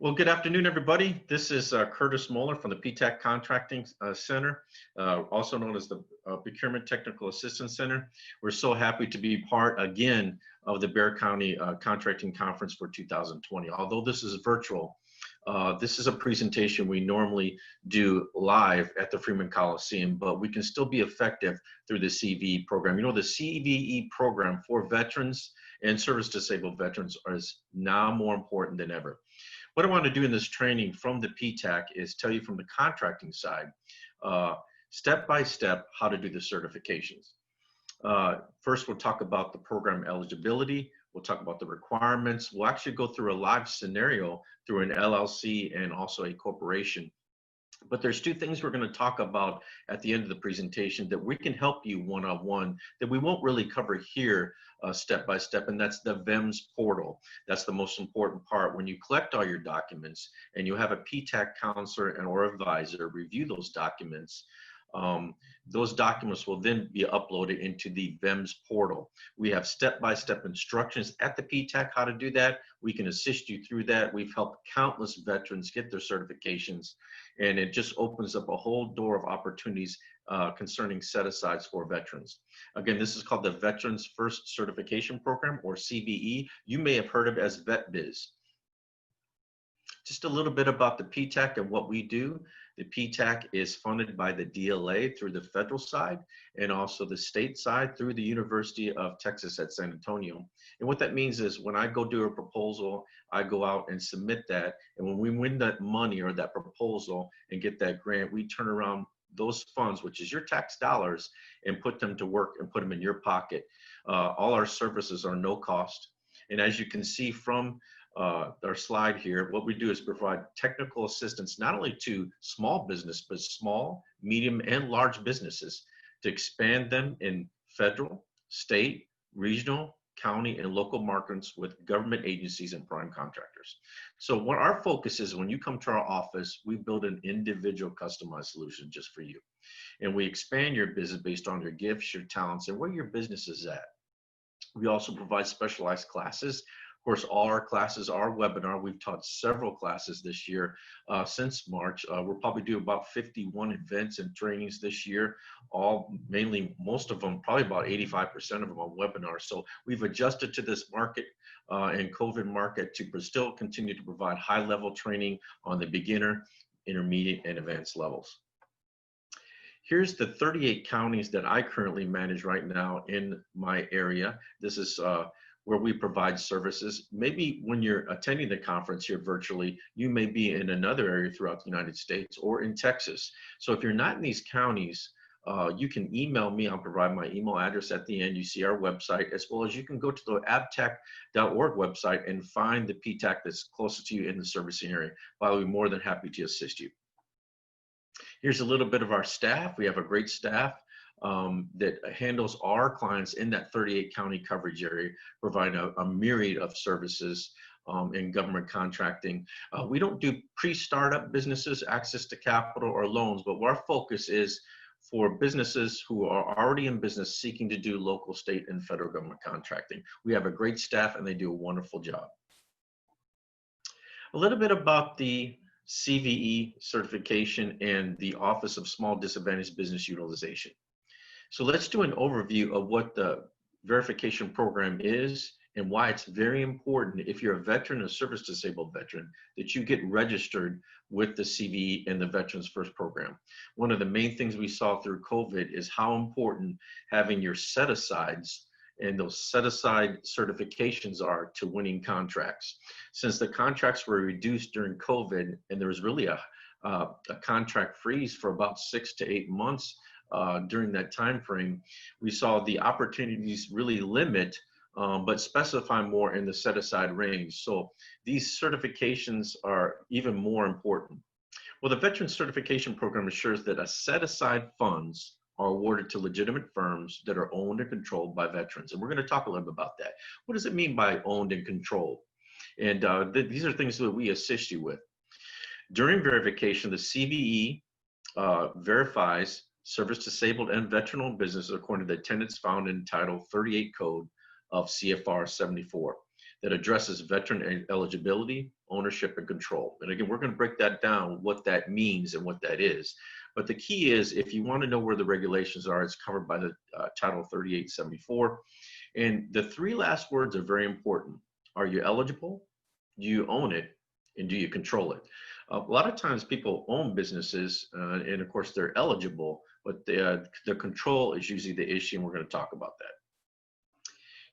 Well, good afternoon, everybody. This is Curtis Mohler from the PTAC Contracting Center, also known as the Procurement Technical Assistance Center. We're so happy to be part again of the Bexar County Contracting Conference for 2020. Although this is virtual, this is a presentation we normally do live at the Freeman Coliseum, but we can still be effective through the CVE program. You know, the CVE program for veterans and service-disabled veterans is now more important than ever. What I want to do in this training from the PTAC is tell you from the contracting side, step by step, how to do the certifications. First, we'll talk about the program eligibility. We'll talk about the requirements. We'll actually go through a live scenario through an LLC and also a corporation. But there's two things we're going to talk about at the end of the presentation that we can help you one-on-one that we won't really cover here step by step, and that's the VEMS portal. That's the most important part. When you collect all your documents and you have a PTAC counselor and or advisor review those documents will then be uploaded into the VEMS portal. We have step-by-step instructions at the PTAC how to do that. We can assist you through that. We've helped countless veterans get their certifications, and it just opens up a whole door of opportunities concerning set-asides for veterans. Again, this is called the Veterans First Certification Program, or CVE. You may have heard of it as VetBiz. Just a little bit about the PTAC and what we do. The PTAC is funded by the DLA through the federal side and also the state side through the University of Texas at San Antonio. And what that means is when I go do a proposal, I go out and submit that. And when we win that money or that proposal and get that grant, we turn around those funds, which is your tax dollars, and put them to work and put them in your pocket. All our services are no cost. And as you can see from our slide here, what we do is provide technical assistance not only to small business, but small, medium, and large businesses to expand them in federal, state, regional, county, and local markets with government agencies and prime contractors. So what our focus is, when you come to our office, we build an individual customized solution just for you. And we expand your business based on your gifts, your talents, and where your business is at. We also provide specialized classes. Of course, all our classes are webinar. We've taught several classes this year since March. We'll probably do about 51 events and trainings this year, most of them, probably about 85% of them on webinars. So we've adjusted to this market and COVID market to still continue to provide high-level training on the beginner, intermediate, and advanced levels. Here's the 38 counties that I currently manage right now in my area. This is where we provide services. Maybe when you're attending the conference here virtually, you may be in another area throughout the United States or in Texas. So if you're not in these counties, you can email me. I'll provide my email address at the end. You see our website, as well as you can go to the abtec.org website and find the PTAC that's closest to you in the servicing area. I'll be more than happy to assist you. Here's a little bit of our staff. We have a great staff that handles our clients in that 38 county coverage area, providing a myriad of services in government contracting. We don't do pre-startup businesses, access to capital or loans, but our focus is for businesses who are already in business seeking to do local, state, and federal government contracting. We have a great staff and they do a wonderful job. A little bit about the CVE certification and the Office of Small Disadvantaged Business Utilization. So let's do an overview of what the verification program is and why it's very important, if you're a veteran, a service disabled veteran, that you get registered with the CVE and the Veterans First program. One of the main things we saw through COVID is how important having your set-asides and those set-aside certifications are to winning contracts. Since the contracts were reduced during COVID and there was really a contract freeze for about 6 to 8 months during that time frame, we saw the opportunities really limit, but specify more in the set-aside range. So these certifications are even more important. Well, the Veteran Certification Program assures that a set-aside funds are awarded to legitimate firms that are owned and controlled by veterans. And we're going to talk a little bit about that. What does it mean by owned and controlled? And these are things that we assist you with. During verification, the CVE verifies service disabled and veteran-owned businesses according to the tenets found in Title 38 Code of CFR 74. that addresses veteran eligibility, ownership, and control. And again, we're going to break that down, what that means and what that is. But the key is, if you want to know where the regulations are, it's covered by the Title 3874. And the three last words are very important. Are you eligible? Do you own it? And do you control it? A lot of times people own businesses, and of course they're eligible, but the control is usually the issue, and we're going to talk about that.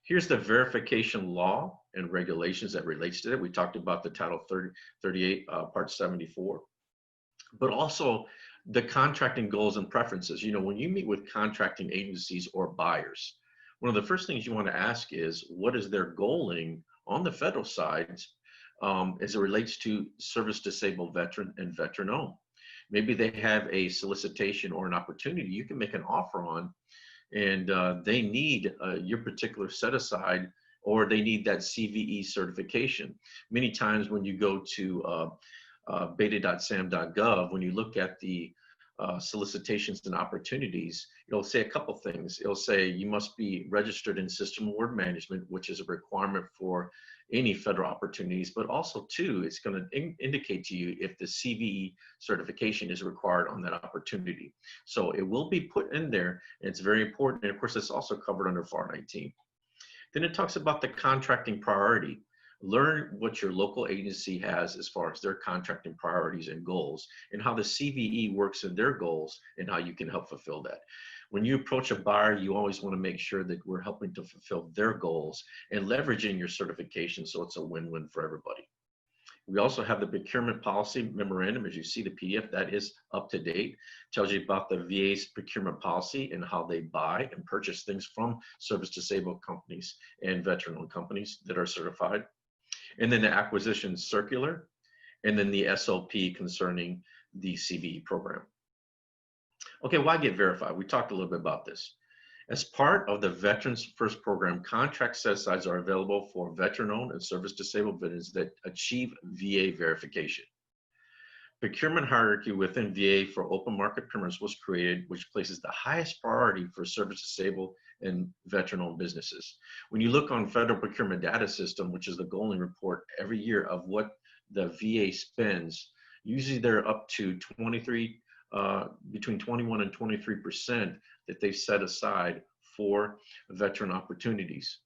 Here's the verification law and regulations that relates to it. We talked about the Title 38, Part 74, but also the contracting goals and preferences. You know, when you meet with contracting agencies or buyers, one of the first things you want to ask is, what is their goaling on the federal side as it relates to service disabled veteran and veteran owned? Maybe they have a solicitation or an opportunity you can make an offer on, and they need your particular set aside, or they need that CVE certification. Many times when you go to beta.sam.gov, when you look at the solicitations and opportunities, it'll say a couple things. It'll say you must be registered in System Award Management, which is a requirement for any federal opportunities, but also too, it's going to indicate to you if the CVE certification is required on that opportunity. So it will be put in there, and it's very important. And of course, it's also covered under FAR 19. Then it talks about the contracting priority. Learn what your local agency has as far as their contracting priorities and goals, and how the CVE works in their goals, and how you can help fulfill that. When you approach a buyer, you always want to make sure that we're helping to fulfill their goals and leveraging your certification, so it's a win-win for everybody. We also have the procurement policy memorandum. As you see, the PDF that is up to date, tells you about the VA's procurement policy and how they buy and purchase things from service disabled companies and veteran-owned companies that are certified. And then the acquisition circular, and then the SOP concerning the CVE program. Okay, why get verified? We talked a little bit about this. As part of the Veterans First program, contract set-asides are available for veteran-owned and service-disabled veterans that achieve VA verification. Procurement hierarchy within VA for open market procurements was created, which places the highest priority for service-disabled and veteran-owned businesses. When you look on Federal Procurement Data System, which is the goaling report every year of what the VA spends, usually they're up to between 21 and 23% that they've set aside for veteran opportunities.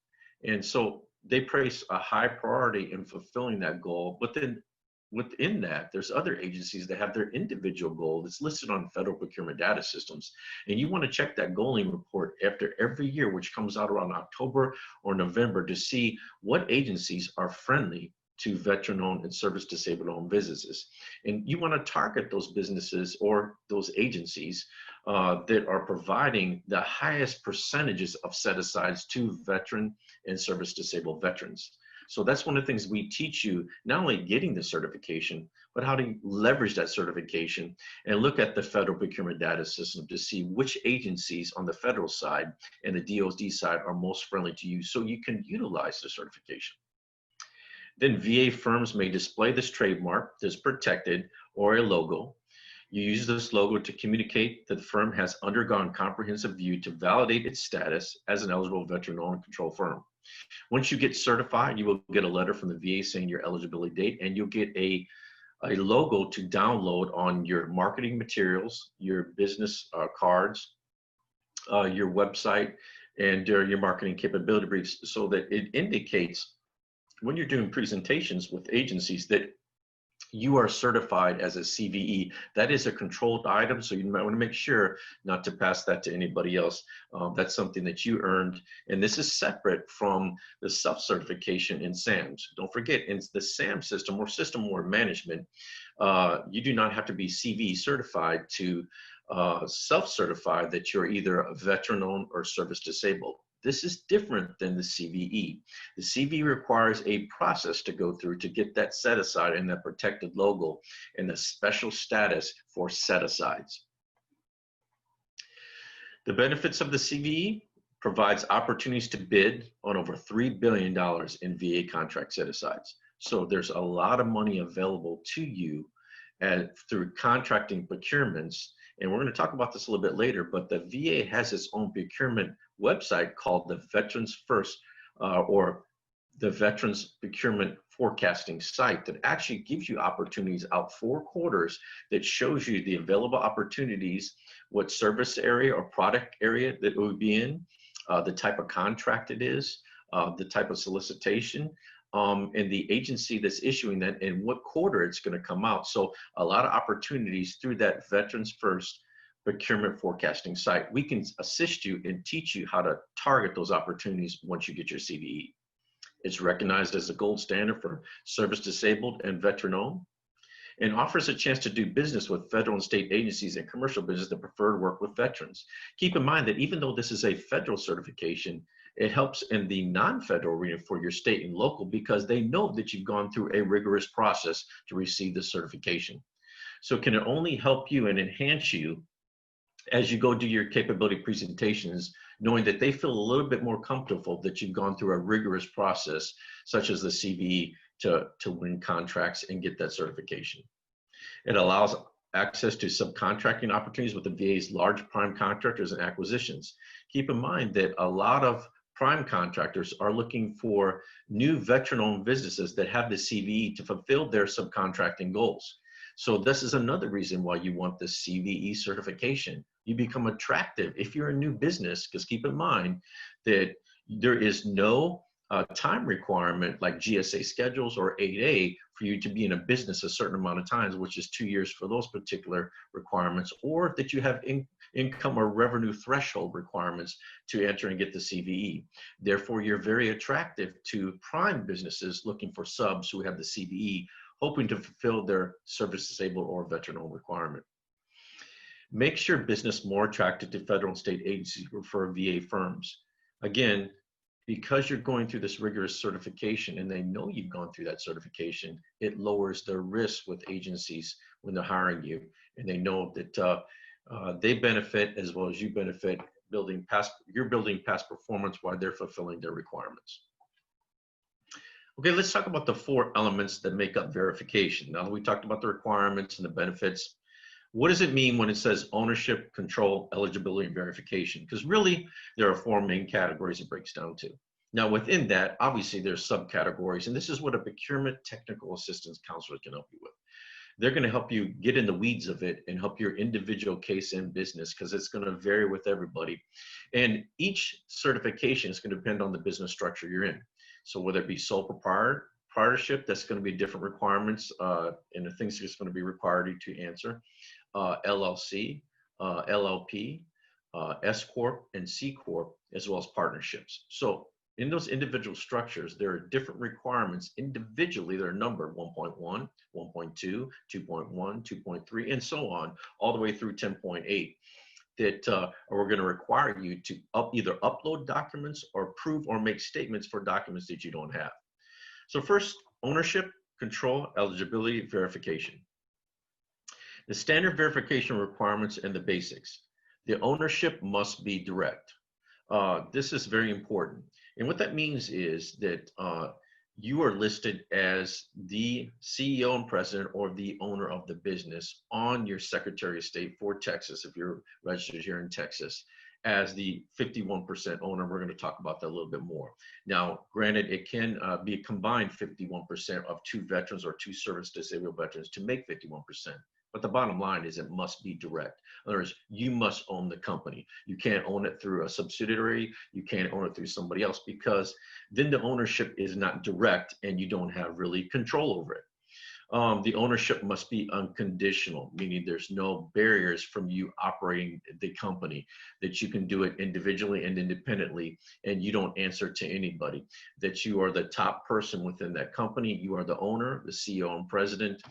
And so they place a high priority in fulfilling that goal. But then within that, there's other agencies that have their individual goal that's listed on Federal Procurement Data Systems. And you want to check that goaling report after every year, which comes out around October or November, to see what agencies are friendly to veteran-owned and service-disabled-owned businesses. And you want to target those businesses or those agencies that are providing the highest percentages of set-asides to veteran and service-disabled veterans. So that's one of the things we teach you, not only getting the certification, but how to leverage that certification and look at the Federal Procurement Data System to see which agencies on the federal side and the DoD side are most friendly to you, so you can utilize the certification. Then VA firms may display this trademark that's protected or a logo. You use this logo to communicate that the firm has undergone comprehensive review to validate its status as an eligible veteran-owned and controlled firm. Once you get certified, you will get a letter from the VA saying your eligibility date, and you'll get a logo to download on your marketing materials, your business cards, your website, and your marketing capability briefs, so that it indicates when you're doing presentations with agencies that you are certified as a CVE. That is a controlled item, so you might want to make sure not to pass that to anybody else. That's something that you earned, and this is separate from the self-certification in SAMS. Don't forget, in the SAM system or System Award Management, you do not have to be CVE certified to self-certify that you're either a veteran-owned or service-disabled. This is different than the CVE. The CVE requires a process to go through to get that set aside and that protected logo and the special status for set asides. The benefits of the CVE provides opportunities to bid on over $3 billion in VA contract set asides. So there's a lot of money available to you through contracting procurements. And we're going to talk about this a little bit later, but the VA has its own procurement website called the Veterans First, or the Veterans Procurement Forecasting site that actually gives you opportunities out 4 quarters that shows you the available opportunities, what service area or product area that it would be in, the type of contract it is, the type of solicitation, and the agency that's issuing that and what quarter it's going to come out. So a lot of opportunities through that Veterans First Procurement Forecasting site. We can assist you and teach you how to target those opportunities once you get your CVE. It's recognized as the gold standard for service disabled and veteran owned, and offers a chance to do business with federal and state agencies and commercial business that prefer to work with veterans. Keep in mind that even though this is a federal certification, it helps in the non-federal arena for your state and local because they know that you've gone through a rigorous process to receive the certification. So can it only help you and enhance you as you go do your capability presentations, knowing that they feel a little bit more comfortable that you've gone through a rigorous process, such as the CVE, to win contracts and get that certification. It allows access to subcontracting opportunities with the VA's large prime contractors and acquisitions. Keep in mind that a lot of prime contractors are looking for new veteran-owned businesses that have the CVE to fulfill their subcontracting goals. So this is another reason why you want the CVE certification. You become attractive if you're a new business, because keep in mind that there is no time requirement like GSA schedules or 8A for you to be in a business a certain amount of times, which is 2 years for those particular requirements, or that you have income or revenue threshold requirements to enter and get the CVE. Therefore, you're very attractive to prime businesses looking for subs who have the CVE, hoping to fulfill their service disabled or veteran-owned requirement. Makes your business more attractive to federal and state agencies who refer VA firms. Again, because you're going through this rigorous certification and they know you've gone through that certification, it lowers the risk with agencies when they're hiring you. And they know that they benefit as well as you benefit, you're building past performance while they're fulfilling their requirements. Okay, let's talk about the 4 elements that make up verification. Now that we talked about the requirements and the benefits, what does it mean when it says ownership, control, eligibility, and verification? Because really, there are 4 main categories it breaks down to. Now, within that, obviously, there's subcategories, and this is what a procurement technical assistance counselor can help you with. They're going to help you get in the weeds of it and help your individual case in business, because it's going to vary with everybody. And each certification is going to depend on the business structure you're in. So whether it be sole proprietorship, that's going to be different requirements and the things that's going to be required to answer. LLC, LLP, S Corp, and C Corp, as well as partnerships. So in those individual structures, there are different requirements individually that are numbered 1.1, 1.2, 2.1, 2.3, and so on, all the way through 10.8. That are going to require you to either upload documents or prove or make statements for documents that you don't have. So first, ownership, control, eligibility, verification. The standard verification requirements and the basics. The ownership must be direct. This is very important. And what that means is that you are listed as the CEO and president or the owner of the business on your Secretary of State for Texas, if you're registered here in Texas, as the 51% owner. We're going to talk about that a little bit more. Now, granted, it can be a combined 51% of 2 veterans or 2 service disabled veterans to make 51%. But the bottom line is it must be direct. In other words, you must own the company. You can't own it through a subsidiary. You can't own it through somebody else, because then the ownership is not direct and you don't have really control over it. The ownership must be unconditional, meaning there's no barriers from you operating the company, that you can do it individually and independently, and you don't answer to anybody, that you are the top person within that company. You are the owner, the CEO and president.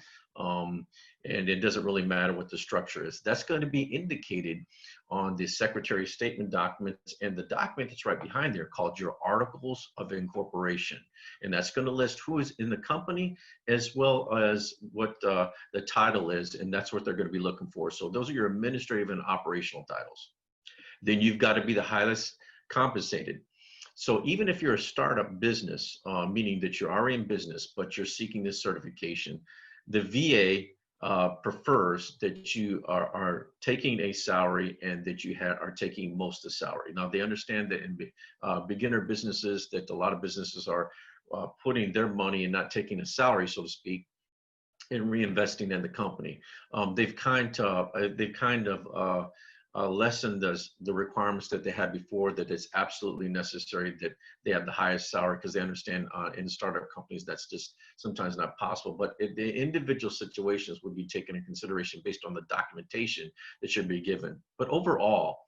And it doesn't really matter what the structure is. That's going to be indicated on the Secretary Statement documents and the document that's right behind there called your Articles of Incorporation. And that's going to list who is in the company as well as what the title is, and that's what they're going to be looking for. So those are your administrative and operational titles. Then you've got to be the highest compensated. So even if you're a startup business, meaning that you're already in business, but you're seeking this certification, the VA prefers that you are taking a salary and that you are taking most of the salary. Now, they understand that in beginner businesses, that a lot of businesses are putting their money and not taking a salary, so to speak, and reinvesting in the company. They've kind of lessened the requirements that they had before, that it's absolutely necessary that they have the highest salary, because they understand in startup companies that's just sometimes not possible. But the individual situations would be taken in consideration based on the documentation that should be given. But overall,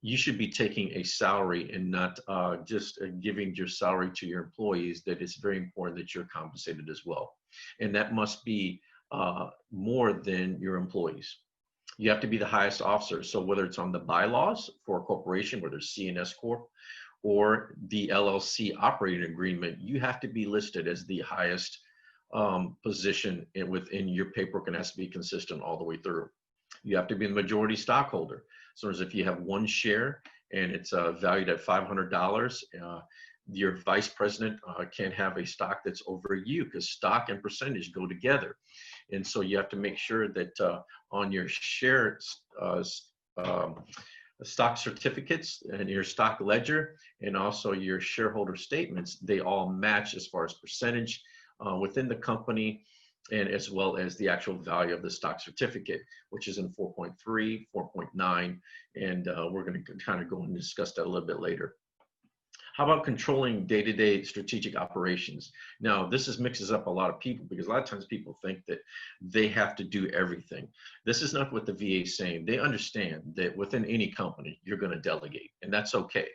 you should be taking a salary and not just giving your salary to your employees. That it's very important that you're compensated as well. And that must be more than your employees. You have to be the highest officer. So whether it's on the bylaws for a corporation, whether it's C&S Corp or the LLC operating agreement, you have to be listed as the highest position within your paperwork, and has to be consistent all the way through. You have to be the majority stockholder. So as if you have one share and it's valued at $500, your vice president can't have a stock that's over you, because stock and percentage go together. And so you have to make sure that on your share stock certificates and your stock ledger and also your shareholder statements, they all match as far as percentage within the company, and as well as the actual value of the stock certificate, which is in 4.3, 4.9, and we're going to kind of go and discuss that a little bit later. How about controlling day-to-day strategic operations? Now, this mixes up a lot of people, because a lot of times people think that they have to do everything. This is not what the VA is saying. They understand that within any company, you're going to delegate, and that's okay.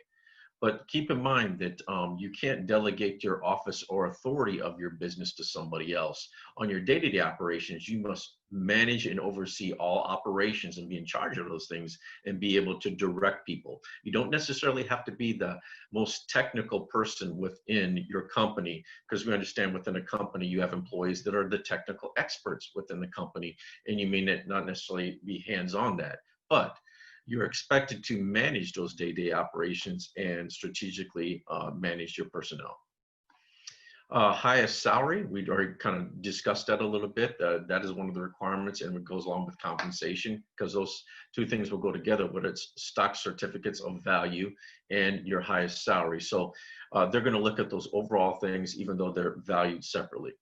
But keep in mind that you can't delegate your office or authority of your business to somebody else. On your day-to-day operations, you must manage and oversee all operations and be in charge of those things and be able to direct people. You don't necessarily have to be the most technical person within your company, because we understand within a company, you have employees that are the technical experts within the company, and you may not necessarily be hands-on that. But you're expected to manage those day-to-day operations and strategically manage your personnel. Highest salary, we'd already kind of discussed that a little bit. That is one of the requirements, and it goes along with compensation, because those two things will go together, whether it's stock certificates of value and your highest salary. So they're going to look at those overall things, even though they're valued separately.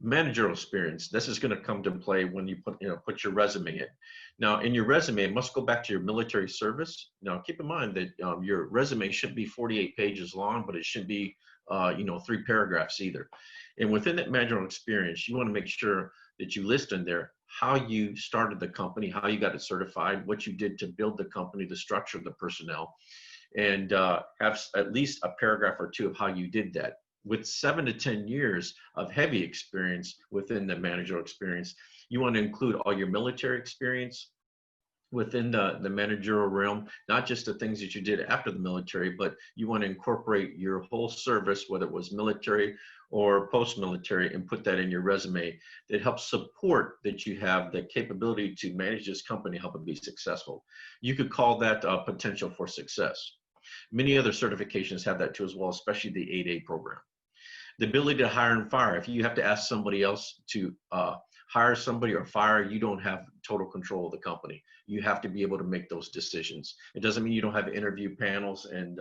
Managerial experience, this is going to come to play when you put your resume in. Now, in your resume, it must go back to your military service. Now, keep in mind that your resume should be 48 pages long, but it should be 3 paragraphs either. And within that managerial experience, you want to make sure that you list in there how you started the company, how you got it certified, what you did to build the company, the structure of the personnel, and have at least a paragraph or two of how you did that. With 7 to 10 years of heavy experience within the managerial experience, you want to include all your military experience within the managerial realm, not just the things that you did after the military, but you want to incorporate your whole service, whether it was military or post-military, and put that in your resume. That helps support that you have the capability to manage this company, help it be successful. You could call that potential for success. Many other certifications have that too as well, especially the 8A program. The ability to hire and fire. If you have to ask somebody else to hire somebody or fire, you don't have total control of the company. You have to be able to make those decisions. It doesn't mean you don't have interview panels and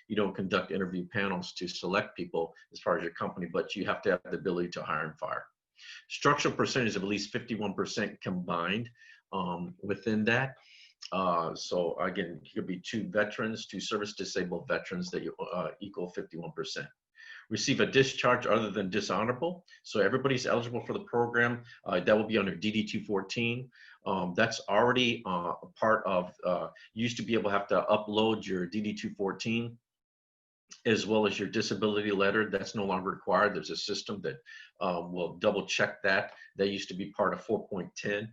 you don't conduct interview panels to select people as far as your company, but you have to have the ability to hire and fire. Structural percentage of at least 51% combined within that. So again, it could be 2 veterans, 2 service disabled veterans that equal 51%. Receive a discharge other than dishonorable. So everybody's eligible for the program. That will be under DD-214. That's already a part of, you used to be able to have to upload your DD-214 as well as your disability letter. That's no longer required. There's a system that will double check that. That used to be part of 4.10.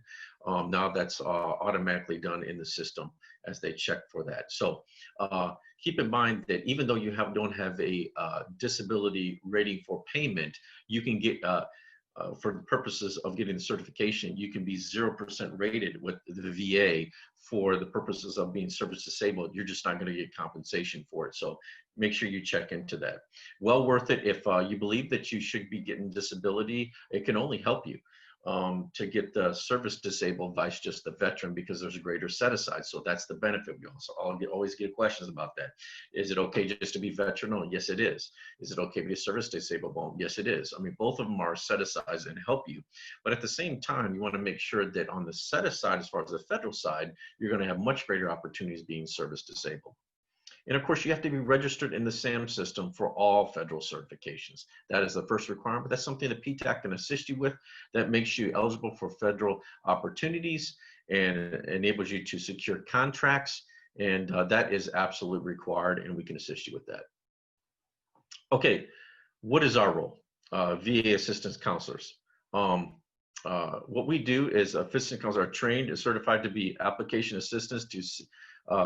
Now that's automatically done in the system as they check for that. So keep in mind that even though you don't have a disability rating for payment, you can get, for the purposes of getting the certification, you can be 0% rated with the VA for the purposes of being service disabled. You're just not going to get compensation for it. So make sure you check into that. Well worth it if you believe that you should be getting disability. It can only help you. to get the service disabled vice just the veteran, because there's a greater set aside. So that's the benefit. We also always get questions about that. Is it okay just to be veteran only? Yes, it is. Is it okay to be service disabled? Yes, it is. I mean, both of them are set aside and help you. But at the same time, you want to make sure that on the set aside, as far as the federal side, you're going to have much greater opportunities being service disabled. And of course, you have to be registered in the SAM system for all federal certifications. That is the first requirement. That's something that PTAC can assist you with. That makes you eligible for federal opportunities and enables you to secure contracts. And that is absolutely required, and we can assist you with that. Okay, what is our role? VA assistance counselors. What we do is assistance counselors are trained and certified to be application assistants to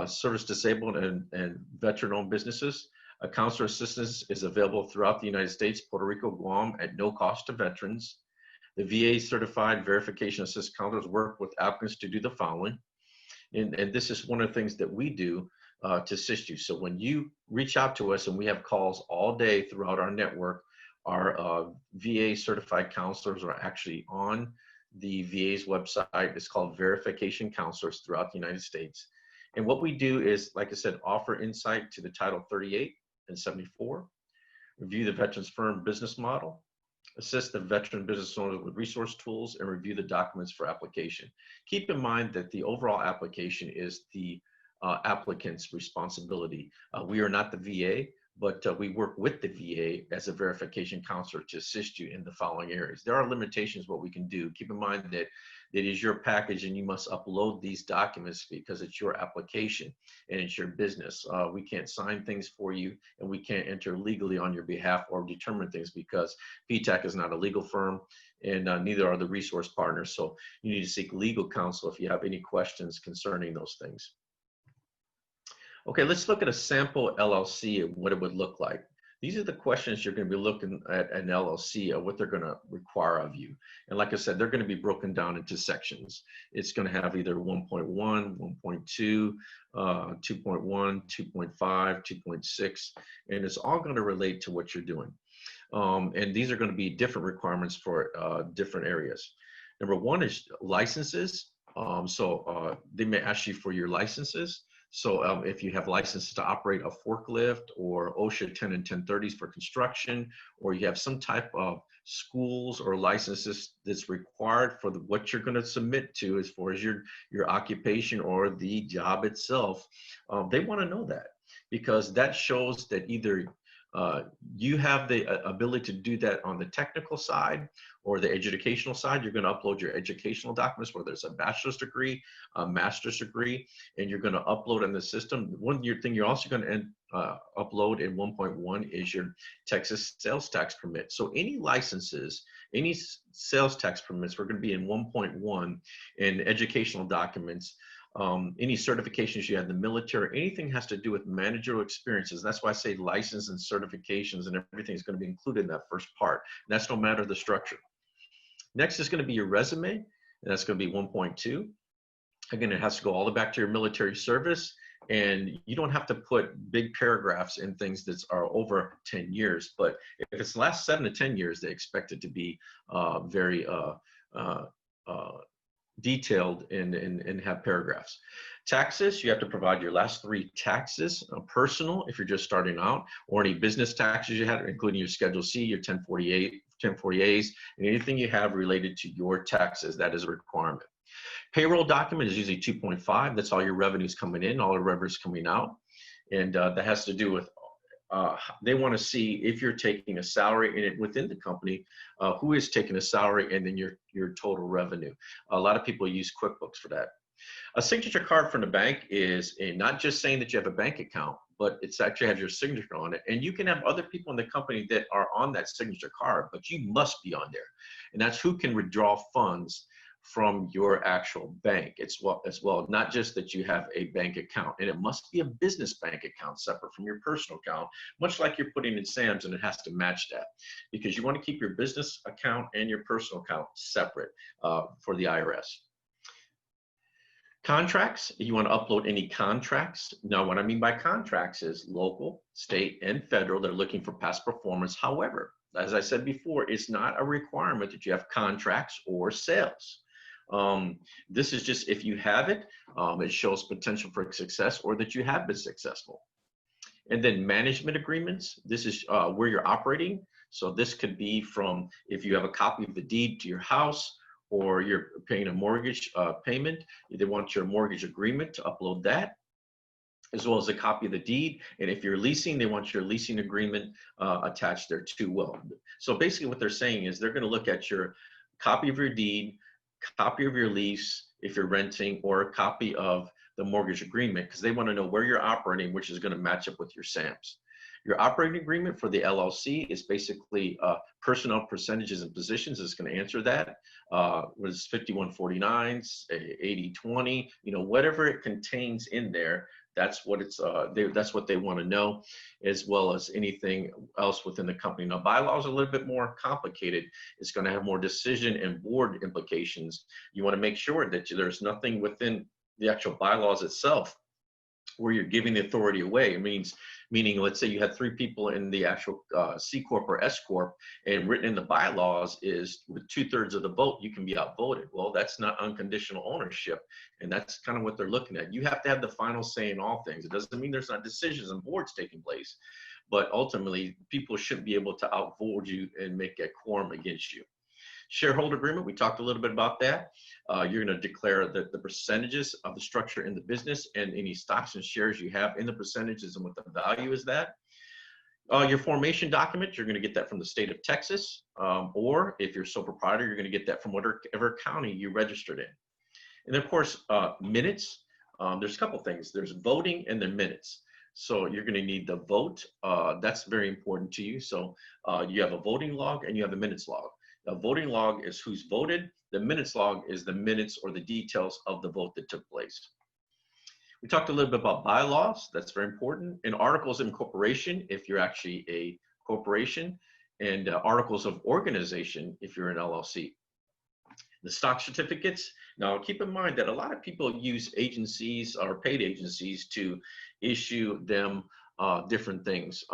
service disabled and veteran-owned businesses. A counselor assistance is available throughout the United States, Puerto Rico, Guam at no cost to veterans. The VA certified verification assist counselors work with applicants to do the following. And this is one of the things that we do to assist you. So when you reach out to us, and we have calls all day throughout our network, our VA certified counselors are actually on the VA's website. It's called Verification Counselors throughout the United States. And what we do is, like I said, offer insight to the Title 38 and 74, review the veteran's firm business model, assist the veteran business owner with resource tools, and review the documents for application. Keep in mind that the overall application is the applicant's responsibility. We are not the VA, but we work with the VA as a verification counselor to assist you in the following areas. There are limitations what we can do. Keep in mind that it is your package and you must upload these documents because it's your application and it's your business. We can't sign things for you, and we can't enter legally on your behalf or determine things because PTAC is not a legal firm, and neither are the resource partners. So you need to seek legal counsel if you have any questions concerning those things. Okay, let's look at a sample LLC and what it would look like. These are the questions you're going to be looking at an LLC of what they're going to require of you. And like I said, they're going to be broken down into sections. It's going to have either 1.1, 1.2, 2.1, 2.5, 2.6, and it's all going to relate to what you're doing. And these are going to be different requirements for different areas. Number one is licenses. They may ask you for your licenses. So if you have licenses to operate a forklift or OSHA 10 and 1030s for construction, or you have some type of schools or licenses that's required for what you're going to submit to as far as your occupation or the job itself, they want to know that, because that shows that either you have the ability to do that on the technical side or the educational side. You're going to upload your educational documents, whether it's a bachelor's degree, a master's degree, and you're going to upload in the system. One thing you're also going to upload in 1.1 is your Texas sales tax permit. So any licenses, any sales tax permits, we're going to be in 1.1, and educational documents. Any certifications you had in the military, anything has to do with managerial experiences. That's why I say license and certifications and everything is going to be included in that first part. And that's no matter the structure. Next is going to be your resume, and that's going to be 1.2. Again, it has to go all the way back to your military service, and you don't have to put big paragraphs in things that are over 10 years. But if it's the last 7 to 10 years, they expect it to be very detailed and have paragraphs. Taxes, you have to provide your last 3 taxes, personal if you're just starting out, or any business taxes you had, including your Schedule C, your 1040As, and anything you have related to your taxes. That is a requirement. Payroll document is usually 2.5. That's all your revenues coming in, all the revenues coming out. And that has to do with they want to see if you're taking a salary in it within the company, who is taking a salary, and then your total revenue. A lot of people use QuickBooks for that. A signature card from the bank is not just saying that you have a bank account, but it's actually have your signature on it. And you can have other people in the company that are on that signature card, but you must be on there. And that's who can withdraw funds from your actual bank as well, not just that you have a bank account. And it must be a business bank account separate from your personal account, much like you're putting in SAMs, and it has to match that, because you want to keep your business account and your personal account separate for the IRS. Contracts, you want to upload any contracts. Now, what I mean by contracts is local, state, and federal. They're looking for past performance. However, as I said before, it's not a requirement that you have contracts or sales. This is just if you have it, it shows potential for success or that you have been successful. And then management agreements, this is where you're operating. So this could be from if you have a copy of the deed to your house or you're paying a mortgage payment, they want your mortgage agreement to upload that, as well as a copy of the deed. And if you're leasing, they want your leasing agreement attached there too. Well, so basically what they're saying is they're going to look at your copy of your deed, copy of your lease, if you're renting, or a copy of the mortgage agreement, because they want to know where you're operating, which is going to match up with your SAMs. Your operating agreement for the LLC is basically personnel percentages and positions is going to answer that. Was 5149, 8020, you know, whatever it contains in there, that's what it's that's what they want to know, as well as anything else within the company. Now, bylaws are a little bit more complicated. It's going to have more decision and board implications. You want to make sure that there's nothing within the actual bylaws itself where you're giving the authority away. It means, meaning, let's say you had 3 people in the actual C Corp or S Corp, and written in the bylaws is with 2/3 of the vote, you can be outvoted. Well, that's not unconditional ownership. And that's kind of what they're looking at. You have to have the final say in all things. It doesn't mean there's not decisions and boards taking place, but ultimately people shouldn't be able to outvote you and make a quorum against you. Shareholder agreement, we talked a little bit about that. You're going to declare the percentages of the structure in the business and any stocks and shares you have in the percentages and what the value is that. Your formation document, you're going to get that from the state of Texas, or if you're sole proprietor, you're going to get that from whatever county you registered in. And of course, minutes, there's a couple things. There's voting and then minutes. So you're going to need the vote. That's very important to you. So you have a voting log and you have a minutes log. The voting log is who's voted. The minutes log is the minutes or the details of the vote that took place. We talked a little bit about bylaws. That's very important. And articles of incorporation, if you're actually a corporation, and articles of organization, if you're an LLC. The stock certificates. Now, keep in mind that a lot of people use agencies or paid agencies to issue them different things.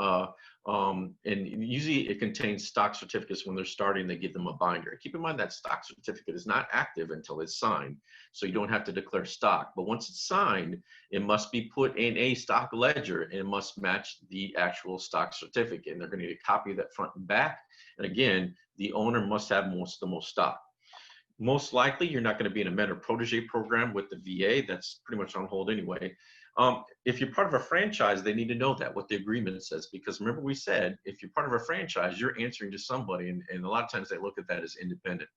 And usually it contains stock certificates. When they're starting, they give them a binder. Keep in mind that stock certificate is not active until it's signed, so you don't have to declare stock. But once it's signed, it must be put in a stock ledger and it must match the actual stock certificate. And they're going to need a copy of that front and back. And again, the owner must have the most stock. Most likely, you're not going to be in a mentor protege program with the VA. That's pretty much on hold anyway. If you're part of a franchise, they need to know that, what the agreement says, because remember we said, if you're part of a franchise, you're answering to somebody, and a lot of times they look at that as independent.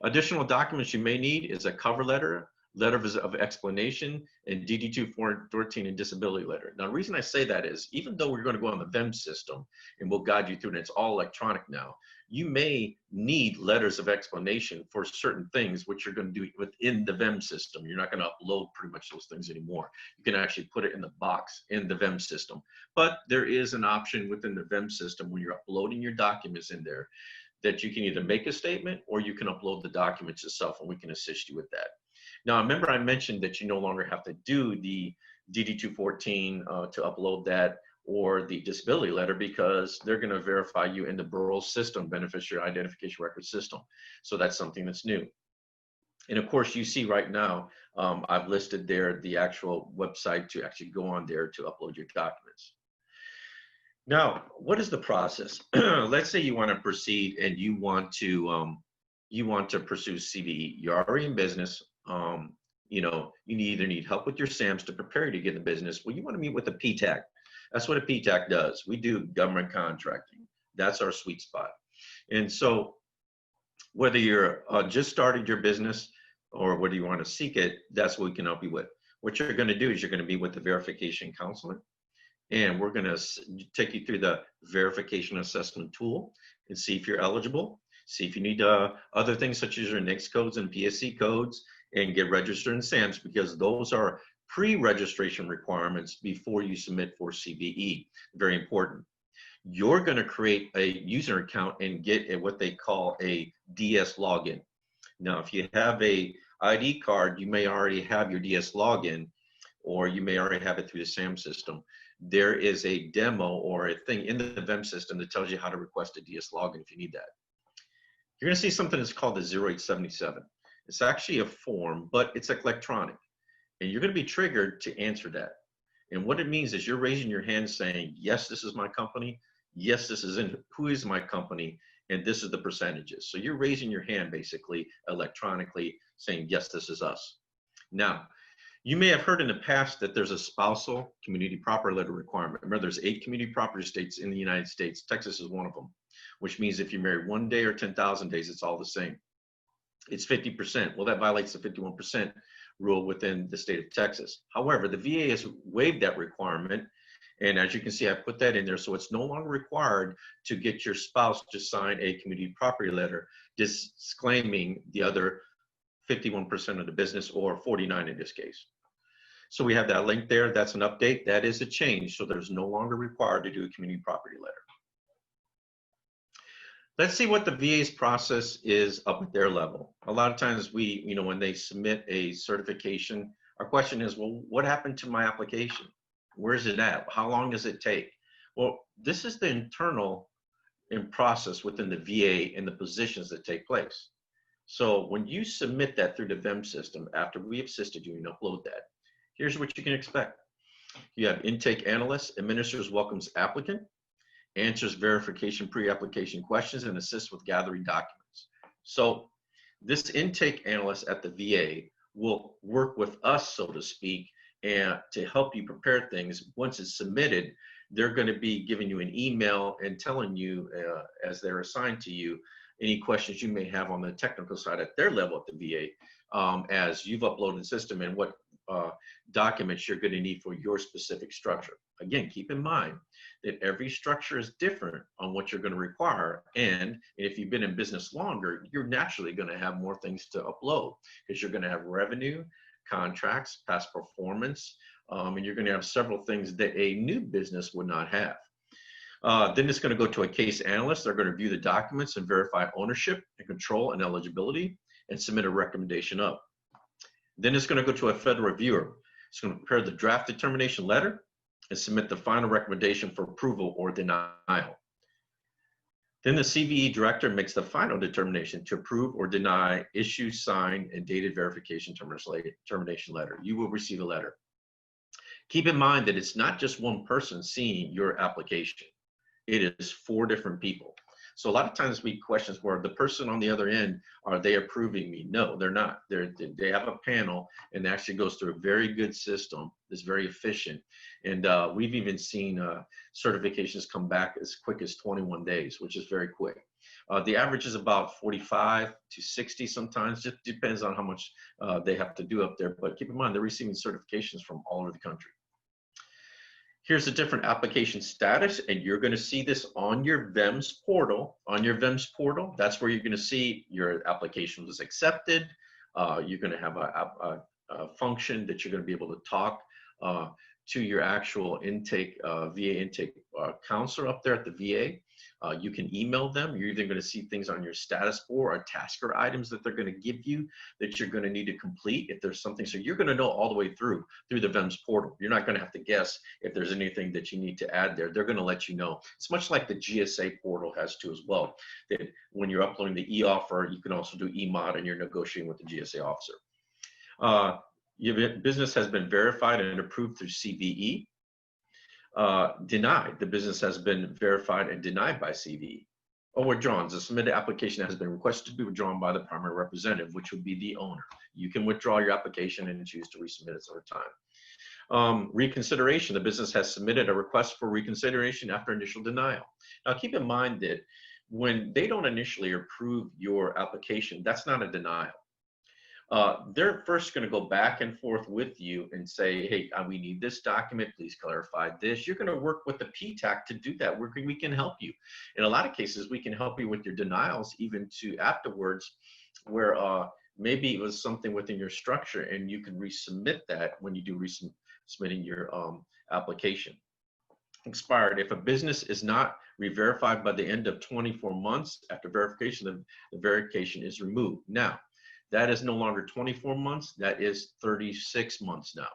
Additional documents you may need is a cover letter, letter of explanation, and DD-214 and disability letter. Now, the reason I say that is, even though we're going to go on the VEM system, and we'll guide you through it, and it's all electronic now, you may need letters of explanation for certain things, which you're going to do within the VEM system. You're not going to upload pretty much those things anymore. You can actually put it in the box in the VEM system. But there is an option within the VEM system when you're uploading your documents in there that you can either make a statement or you can upload the documents yourself, and we can assist you with that. Now, remember I mentioned that you no longer have to do the DD-214 to upload that, or the disability letter, because they're going to verify you in the borough system, beneficiary identification record system. So that's something that's new. And of course, you see right now, I've listed there the actual website to actually go on there to upload your documents. Now, what is the process? Let's say you want to proceed and you want to pursue CVE. You're already in business. You know, you either need help with your SAMs to prepare you to get in business. Well, you want to meet with a PTAC. That's what a PTAC does. We do government contracting. That's our sweet spot. And so whether you're just started your business or whether you want to seek it, that's what we can help you with. What you're going to do is you're going to be with the verification counselor, and we're going to take you through the verification assessment tool and see if you're eligible, see if you need other things such as your NAICS codes and PSC codes, and get registered in SAMs, because those are pre-registration requirements before you submit for CVE. Very important. You're going to create a user account and get what they call a DS login. Now, if you have a ID card, you may already have your DS login, or you may already have it through the SAM system. there is a demo or a thing in the VEM system that tells you how to request a DS login if you need that. You're going to see something that's called the 0877. It's actually a form, but it's electronic. And you're going to be triggered to answer that. And what it means is you're raising your hand saying, yes, this is my company. Yes, this is who is my company. And this is the percentages. So you're raising your hand basically electronically saying, yes, this is us. Now, you may have heard in the past that there's a spousal community property letter requirement. Remember, there's 8 community property states in the United States. Texas is one of them, which means if you're married 1 day or 10,000 days, it's all the same. It's 50%. Well, that violates the 51% rule within the state of Texas. However, the VA has waived that requirement. And as you can see, I put that in there. So it's no longer required to get your spouse to sign a community property letter disclaiming the other 51% of the business, or 49 in this case. So we have that link there. That's an update. That is a change. So there's no longer required to do a community property letter. Let's see what the VA's process is up at their level. A lot of times when they submit a certification, our question is, well, what happened to my application? Where's it at? How long does it take? Well, this is the internal process within the VA and the positions that take place. So when you submit that through the VEM system, after we have assisted you and upload that, here's what you can expect. You have intake analyst, administers welcomes applicant, answers verification pre-application questions, and assists with gathering documents. So this intake analyst at the VA will work with us, so to speak, and to help you prepare things. Once it's submitted, they're going to be giving you an email and telling you, as they're assigned to you, any questions you may have on the technical side at their level at the VA, as you've uploaded the system and what documents you're going to need for your specific structure. Again, keep in mind that every structure is different on what you're going to require. And if you've been in business longer, you're naturally going to have more things to upload, because you're going to have revenue, contracts, past performance, and you're going to have several things that a new business would not have. Then it's going to go to a case analyst. They're going to review the documents and verify ownership and control and eligibility and submit a recommendation up. Then it's going to go to a federal reviewer. It's going to prepare the draft determination letter and submit the final recommendation for approval or denial. Then the CVE director makes the determination to approve or deny issue, signed, and dated verification termination letter. You will receive a letter. Keep in mind that it's not just one person seeing your application. It is 4 different people. So a lot of times we questions where the person on the other end, are they approving me? No, they're not. They have a panel, and it actually goes through a very good system that's very efficient. And we've even seen certifications come back as quick as 21 days, which is very quick. The average is about 45 to 60 sometimes, just depends on how much they have to do up there. But keep in mind, they're receiving certifications from all over the country. Here's a different application status, and you're going to see this on your VEMS portal. On your VEMS portal, that's where you're going to see your application was accepted. You're going to have a function that you're going to be able to talk to your actual intake, VA intake counselor up there at the VA. You can email them. You're either going to see things on your status board or tasker items that they're going to give you that you're going to need to complete if there's something. So you're going to know all the way through the VEMS portal. You're not going to have to guess if there's anything that you need to add there. They're going to let you know. It's much like the GSA portal has too as well, that when you're uploading the e-offer, you can also do e-mod and you're negotiating with the GSA officer. Your business has been verified and approved through CVE. Denied. The business has been verified and denied by CVE. Or withdrawn. The submitted application has been requested to be withdrawn by the primary representative, which would be the owner. You can withdraw your application and choose to resubmit it over time. Reconsideration. The business has submitted a request for reconsideration after initial denial. Now keep in mind that when they don't initially approve your application, that's not a denial. They're first going to go back and forth with you and say, hey, we need this document, please clarify this. You're going to work with the PTAC to do that. We can help you. In a lot of cases, we can help you with your denials even to afterwards, where maybe it was something within your structure and you can resubmit that when you do submitting your application. Expired. If a business is not re-verified by the end of 24 months after verification, the verification is removed. Now, that is no longer 24 months, that is 36 months now.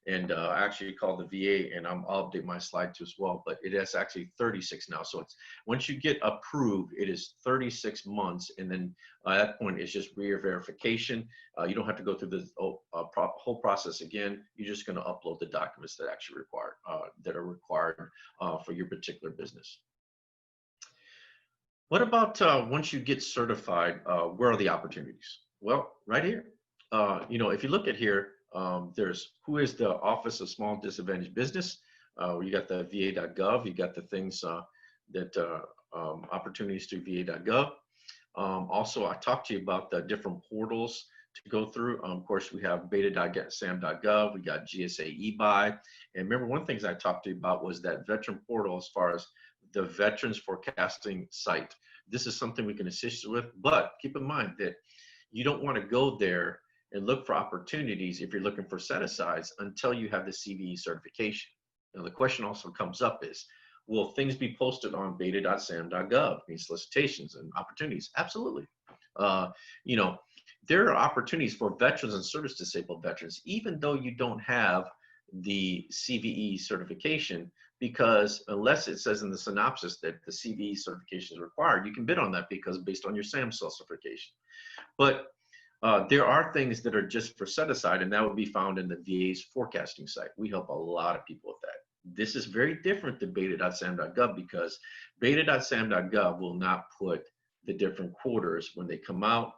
And I actually called the VA, and I'll update my slide too as well, but it is actually 36 now. So it's, once you get approved, it is 36 months. And then at that point, it's just re-verification. You don't have to go through the whole process again. You're just going to upload the documents that actually are required for your particular business. What about once you get certified, where are the opportunities? Well, right here. If you look at here, there's who is the Office of Small Disadvantaged Business. You got the va.gov. You got the things opportunities through va.gov. Also, I talked to you about the different portals to go through. Of course, we have beta.sam.gov. We got GSA eBuy. And remember, one of the things I talked to you about was that veteran portal as far as the Veterans Forecasting site. This is something we can assist you with, but keep in mind that you don't want to go there and look for opportunities if you're looking for set-asides until you have the CVE certification. Now, the question also comes up is, will things be posted on beta.sam.gov, means solicitations and opportunities? Absolutely. There are opportunities for veterans and service-disabled veterans, even though you don't have the CVE certification, because unless it says in the synopsis that the CVE certification is required, you can bid on that because based on your SAMHSA certification. But there are things that are just for set aside, and that would be found in the VA's forecasting site. We help a lot of people with that. This is very different than beta.sam.gov because beta.sam.gov will not put the different quarters when they come out,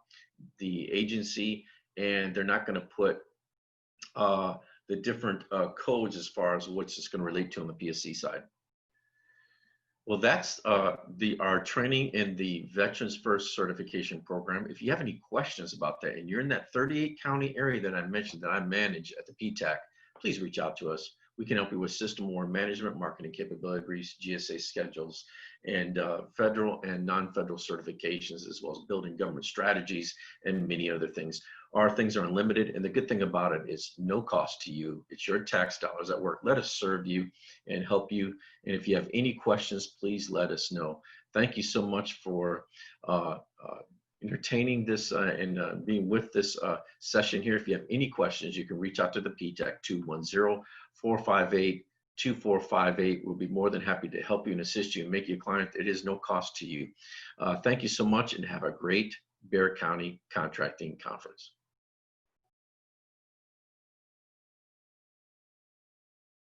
the agency, and they're not going to put the different codes as far as what's it's going to relate to on the PSC side. Well, that's our training in the Veterans First Certification Program. If you have any questions about that and you're in that 38 county area that I mentioned that I manage at the PTAC, please reach out to us. We can help you with system or management, marketing capabilities, GSA schedules, and federal and non-federal certifications, as well as building government strategies and many other things. Our things are unlimited, and the good thing about it is no cost to you. It's your tax dollars at work. Let us serve you and help you. And if you have any questions, please let us know. Thank you so much for entertaining this and being with this session here. If you have any questions, you can reach out to the PTAC 210-458-2458. We'll be more than happy to help you and assist you and make you a client. It is no cost to you. Thank you so much and have a great Bexar County Contracting Conference.